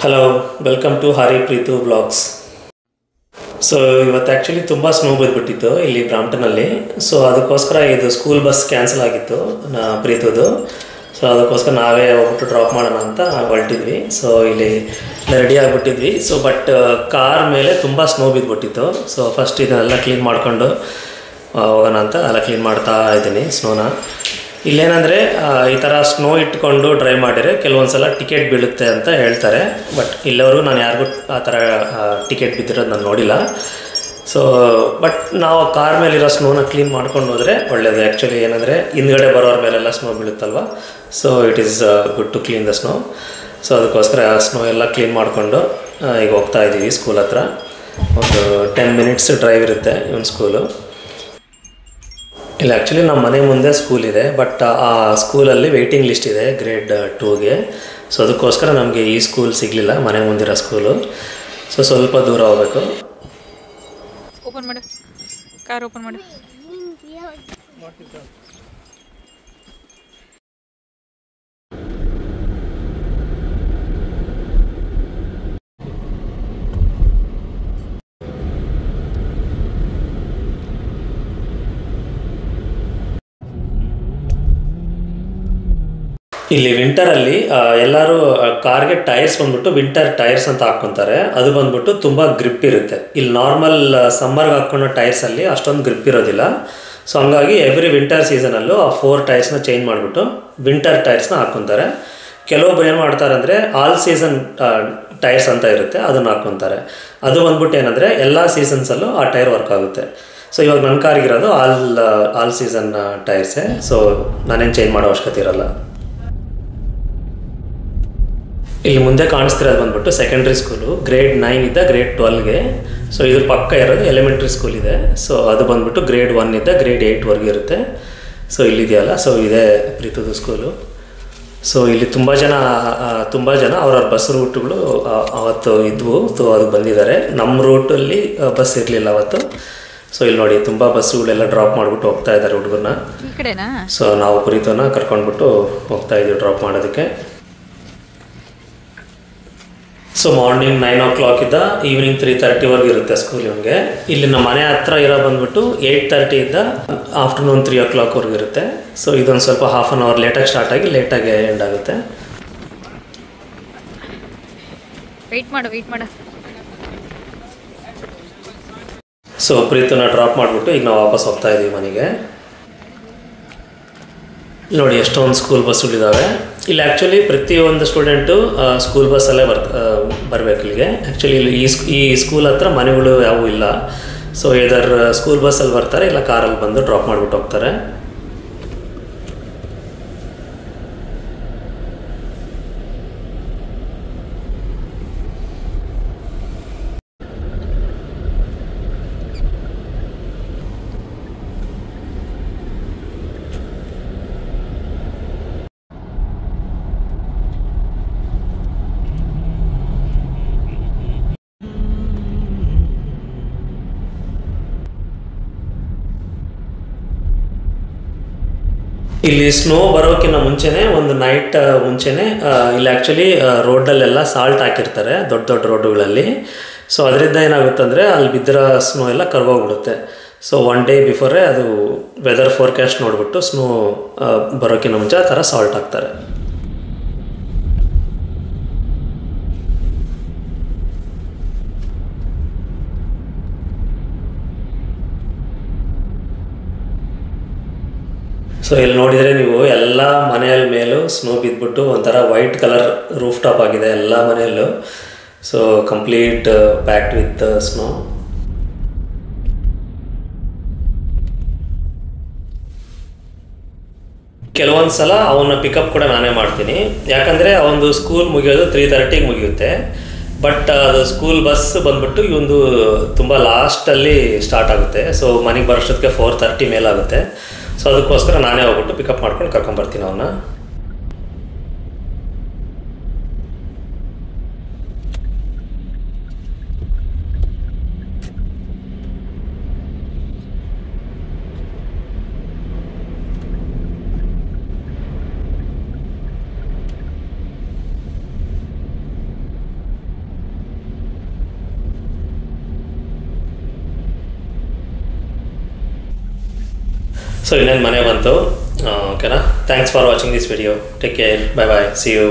Hello welcome to Hari Preetu blogs. So ಇವತ್ತು actually ತುಂಬ snow ಬಿದ್ದುಬಿಟ್ಟಿತ್ತು ಇಲ್ಲಿ ಬ್ರಾಂಪ್ಟನಲ್ಲಿ. ಸೊ ಅದಕ್ಕೋಸ್ಕರ ಇದು ಸ್ಕೂಲ್ ಬಸ್ ಕ್ಯಾನ್ಸಲ್ ಆಗಿತ್ತು ಪ್ರೀತುದು. ಸೊ ಅದಕ್ಕೋಸ್ಕರ ನಾವೇ ಹೋಗ್ಬಿಟ್ಟು ಡ್ರಾಪ್ ಮಾಡೋಣ ಅಂತ ಹೊರಟಿದ್ವಿ. ಸೊ ಇಲ್ಲಿ ರೆಡಿ ಆಗಿಬಿಟ್ಟಿದ್ವಿ. ಸೊ ಬಟ್ ಕಾರ್ ಮೇಲೆ ತುಂಬ ಸ್ನೋ ಬಿದ್ದುಬಿಟ್ಟಿತ್ತು. ಸೊ ಫಸ್ಟ್ ಇದನ್ನೆಲ್ಲ ಕ್ಲೀನ್ ಮಾಡಿಕೊಂಡು ಹೋಗೋಣ ಅಂತ ಎಲ್ಲ ಕ್ಲೀನ್ ಮಾಡ್ತಾ ಇದ್ದೀನಿ ಸ್ನೋನ. ಇಲ್ಲೇನಂದರೆ ಈ ಥರ ಸ್ನೋ ಇಟ್ಕೊಂಡು ಡ್ರೈವ್ ಮಾಡಿದರೆ ಕೆಲವೊಂದು ಸಲ ಟಿಕೆಟ್ ಬೀಳುತ್ತೆ ಅಂತ ಹೇಳ್ತಾರೆ. ಬಟ್ ಇಲ್ಲವರು ನಾನು ಯಾರಿಗೂ ಆ ಥರ ಟಿಕೆಟ್ ಬಿದ್ದಿರೋದು ನಾನು ನೋಡಿಲ್ಲ. ಸೊ ಬಟ್ ನಾವು ಕಾರ್ ಮೇಲಿರೋ ಸ್ನೋನ ಕ್ಲೀನ್ ಮಾಡ್ಕೊಂಡು ಹೋದರೆ ಒಳ್ಳೆಯದು. ಆ್ಯಕ್ಚುಲಿ ಏನಂದರೆ ಹಿಂದ್ಗಡೆ ಬರೋರ ಮೇಲೆಲ್ಲ ಸ್ನೋ ಬೀಳುತ್ತಲ್ವ. So it is good to clean the snow. So ಅದಕ್ಕೋಸ್ಕರ ಸ್ನೋ ಎಲ್ಲ ಕ್ಲೀನ್ ಮಾಡಿಕೊಂಡು ಈಗ ಹೋಗ್ತಾ ಇದ್ದೀವಿ ಸ್ಕೂಲ್ ಹತ್ರ. ಒಂದು 10 ಮಿನಿಟ್ಸ್ ಡ್ರೈವ್ ಇರುತ್ತೆ ಇವನ್ ಸ್ಕೂಲು. ಇಲ್ಲ ಆ್ಯಕ್ಚುಲಿ ನಮ್ಮ ಮನೆ ಮುಂದೆ ಸ್ಕೂಲ್ ಇದೆ. ಬಟ್ ಆ ಸ್ಕೂಲಲ್ಲಿ ವೆಯ್ಟಿಂಗ್ ಲಿಸ್ಟ್ ಇದೆ ಗ್ರೇಡ್ 2ಗೆ. ಸೊ ಅದಕ್ಕೋಸ್ಕರ ನಮಗೆ ಈ ಸ್ಕೂಲ್ ಸಿಗಲಿಲ್ಲ, ಮನೆ ಮುಂದಿರೋ ಸ್ಕೂಲು. ಸೊ ಸ್ವಲ್ಪ ದೂರ ಹೋಗಬೇಕು. ಓಪನ್ ಮಾಡಿ, ಕಾರ್ ಓಪನ್ ಮಾಡಿ. ಇಲ್ಲಿ ವಿಂಟರಲ್ಲಿ ಎಲ್ಲರೂ ಕಾರ್ಗೆ ಟೈರ್ಸ್ ಬಂದ್ಬಿಟ್ಟು ವಿಂಟರ್ ಟೈರ್ಸ್ ಅಂತ ಹಾಕ್ಕೊತಾರೆ. ಅದು ಬಂದ್ಬಿಟ್ಟು ತುಂಬ ಗ್ರಿಪ್ ಇರುತ್ತೆ. ಇಲ್ಲಿ ನಾರ್ಮಲ್ ಸಮ್ಮರ್ಗೆ ಹಾಕ್ಕೊಳ್ಳೋ ಟೈರ್ಸಲ್ಲಿ ಅಷ್ಟೊಂದು ಗ್ರಿಪ್ ಇರೋದಿಲ್ಲ. ಸೊ ಹಂಗಾಗಿ ಎವ್ರಿ ವಿಂಟರ್ ಸೀಸನಲ್ಲೂ ಆ 4 ಟೈರ್ಸ್ನ ಚೇಂಜ್ ಮಾಡಿಬಿಟ್ಟು ವಿಂಟರ್ ಟೈರ್ಸ್ನ ಹಾಕ್ಕೊತಾರೆ. ಕೆಲವೊಬ್ರು ಏನು ಮಾಡ್ತಾರೆ ಅಂದರೆ ಆಲ್ ಸೀಸನ್ ಟೈರ್ಸ್ ಅಂತ ಇರುತ್ತೆ, ಅದನ್ನು ಹಾಕ್ಕೊತಾರೆ. ಅದು ಬಂದ್ಬಿಟ್ಟು ಏನಂದರೆ ಎಲ್ಲ ಸೀಸನ್ಸಲ್ಲೂ ಆ ಟೈರ್ ವರ್ಕ್ ಆಗುತ್ತೆ. ಸೊ ಇವಾಗ ನನ್ನ ಕಾರ್ಗಿರೋದು ಆಲ್ ಸೀಸನ್ ಟೈರ್ಸೇ. ಸೊ ನಾನೇನು ಚೇಂಜ್ ಮಾಡೋ ಅವಶ್ಯಕತೆ ಇರೋಲ್ಲ. ಇಲ್ಲಿ ಮುಂದೆ ಕಾಣಿಸ್ತಿರೋದು ಬಂದ್ಬಿಟ್ಟು ಸೆಕೆಂಡ್ರಿ ಸ್ಕೂಲು, ಗ್ರೇಡ್ 9 ಇದ್ದ ಗ್ರೇಡ್ 12ಗೆ. ಸೊ ಇದ್ರ ಪಕ್ಕ ಇರೋದು ಎಲಿಮೆಂಟ್ರಿ ಸ್ಕೂಲ್ ಇದೆ. ಸೊ ಅದು ಬಂದ್ಬಿಟ್ಟು ಗ್ರೇಡ್ 1 ಇದ್ದ ಗ್ರೇಡ್ 8ವರೆಗೆ ಇರುತ್ತೆ. ಸೊ ಇಲ್ಲಿದೆಯಲ್ಲ, ಸೊ ಇದೇ ಪ್ರೀತುದು ಸ್ಕೂಲು. ಸೊ ಇಲ್ಲಿ ತುಂಬ ಜನ ಅವ್ರವ್ರ ಬಸ್ ರೂಟ್ಗಳು ಅವತ್ತು ಇದ್ವು. ಸೊ ಅದು ಬಂದಿದ್ದಾರೆ. ನಮ್ಮ ರೂಟಲ್ಲಿ ಬಸ್ ಇರಲಿಲ್ಲ ಅವತ್ತು. ಸೊ ಇಲ್ಲಿ ನೋಡಿ ತುಂಬ ಬಸ್ಸುಗಳೆಲ್ಲ ಡ್ರಾಪ್ ಮಾಡಿಬಿಟ್ಟು ಹೋಗ್ತಾ ಇದ್ದಾರೆ ಹುಡುಗರನ್ನ. ಸೊ ನಾವು ಪ್ರೀತುನ ಕರ್ಕೊಂಡ್ಬಿಟ್ಟು ಹೋಗ್ತಾ ಇದ್ದೀವಿ ಡ್ರಾಪ್ ಮಾಡೋದಕ್ಕೆ. ಸೊ ಮಾರ್ನಿಂಗ್ 9 o'clock ಇದ್ದ ಈವ್ನಿಂಗ್ 3:30ವರೆಗೆ ಇರುತ್ತೆ ಸ್ಕೂಲ್ ಇವನಿಗೆ. ಇಲ್ಲಿ ನಮ್ಮ ಮನೆ ಹತ್ರ ಇರೋ ಬಂದ್ಬಿಟ್ಟು 8:30 ಇದ್ದ ಆಫ್ಟರ್ನೂನ್ 3 o'clockವರೆಗೆ ಇರುತ್ತೆ. ಸೊ ಇದೊಂದು ಸ್ವಲ್ಪ ಹಾಫ್ ಆನ್ ಅವರ್ ಲೇಟಾಗಿ ಸ್ಟಾರ್ಟ್ ಆಗಿ ಲೇಟಾಗಿ ಎಂಡ್ ಆಗುತ್ತೆ. ವೆಯ್ಟ್ ಮಾಡು. ಸೊ ಪ್ರೀತುನ ಡ್ರಾಪ್ ಮಾಡಿಬಿಟ್ಟು ಈಗ ನಾವು ವಾಪಸ್ ಹೋಗ್ತಾ ಇದ್ದೀವಿ ಮನೆಗೆ. ನೋಡಿ ಎಷ್ಟೊಂದು ಸ್ಕೂಲ್ ಬಸ್ಸುಗಳಿದ್ದಾವೆ ಇಲ್ಲಿ. ಆ್ಯಕ್ಚುಲಿ ಪ್ರತಿಯೊಂದು ಸ್ಟೂಡೆಂಟು ಸ್ಕೂಲ್ ಬಸ್ಸಲ್ಲೇ ಬರಬೇಕು ಇಲ್ಲಿಗೆ. ಆ್ಯಕ್ಚುಲಿ ಇಲ್ಲಿ ಈ ಸ್ಕೂಲ್ ಹತ್ರ ಮನೆಗಳು ಯಾವುವು ಇಲ್ಲ. ಸೊ ಇದರ ಸ್ಕೂಲ್ ಬಸ್ಸಲ್ಲಿ ಬರ್ತಾರೆ, ಇಲ್ಲ ಕಾರಲ್ಲಿ ಬಂದು ಡ್ರಾಪ್ ಮಾಡಿಬಿಟ್ಟು ಹೋಗ್ತಾರೆ. ಇಲ್ಲಿ ಸ್ನೋ ಬರೋಕ್ಕಿಂತ ಮುಂಚೆನೇ ಒಂದು ನೈಟ್ ಮುಂಚೆನೇ ಇಲ್ಲಿ ಆ್ಯಕ್ಚುಲಿ ರೋಡಲ್ಲೆಲ್ಲ ಸಾಲ್ಟ್ ಹಾಕಿರ್ತಾರೆ ದೊಡ್ಡ ದೊಡ್ಡ ರೋಡುಗಳಲ್ಲಿ. ಸೊ ಅದರಿಂದ ಏನಾಗುತ್ತೆ ಅಂದರೆ ಅಲ್ಲಿ ಬಿದ್ದಿರೋ ಸ್ನೋ ಎಲ್ಲ ಕರ್ಗೋಗ್ಬಿಡುತ್ತೆ. ಸೊ 1 day ಬಿಫೋರೇ ಅದು ವೆದರ್ ಫೋರ್ಕಾಸ್ಟ್ ನೋಡಿಬಿಟ್ಟು ಸ್ನೋ ಬರೋಕ್ಕಿಂತ ಮುಂಚೆ ಆ ಥರ ಸಾಲ್ಟ್ ಹಾಕ್ತಾರೆ. ಸೊ ಇಲ್ಲಿ ನೋಡಿದರೆ ನೀವು ಎಲ್ಲ ಮನೆಯ ಮೇಲೂ ಸ್ನೋ ಬಿದ್ದುಬಿಟ್ಟು ಒಂಥರ ವೈಟ್ ಕಲರ್ ರೂಫ್ ಟಾಪ್ ಆಗಿದೆ ಎಲ್ಲ ಮನೆಯಲ್ಲೂ. So complete packed with snow. ಕೆಲವೊಂದು ಸಲ ಅವನ್ನ ಪಿಕಪ್ ಕೂಡ ನಾನೇ ಮಾಡ್ತೀನಿ. ಯಾಕಂದರೆ ಅವನದು ಸ್ಕೂಲ್ ಮುಗಿಯೋದು 3:30ಗೆ ಮುಗಿಯುತ್ತೆ. ಬಟ್ ಅದು ಸ್ಕೂಲ್ ಬಸ್ ಬಂದ್ಬಿಟ್ಟು ಇವೊಂದು ತುಂಬ ಲಾಸ್ಟಲ್ಲಿ ಸ್ಟಾರ್ಟ್ ಆಗುತ್ತೆ. ಸೊ ಮನೆಗೆ ಬರೋಷ್ಟೊತ್ತಿಗೆ 4:30 ಮೇಲಾಗುತ್ತೆ. ಸೊ ಅದಕ್ಕೋಸ್ಕರ ನಾನೇ ಹೋಗ್ಬಿಟ್ಟು ಪಿಕಪ್ ಮಾಡ್ಕೊಂಡು ಕರ್ಕೊಂಬರ್ತೀನಿ ಅವನ್ನ. ಸೊ ಇನ್ನೇನು ಮನೆ ಬಂತು ಓಕೆನಾ thanks for watching this video take care bye bye see you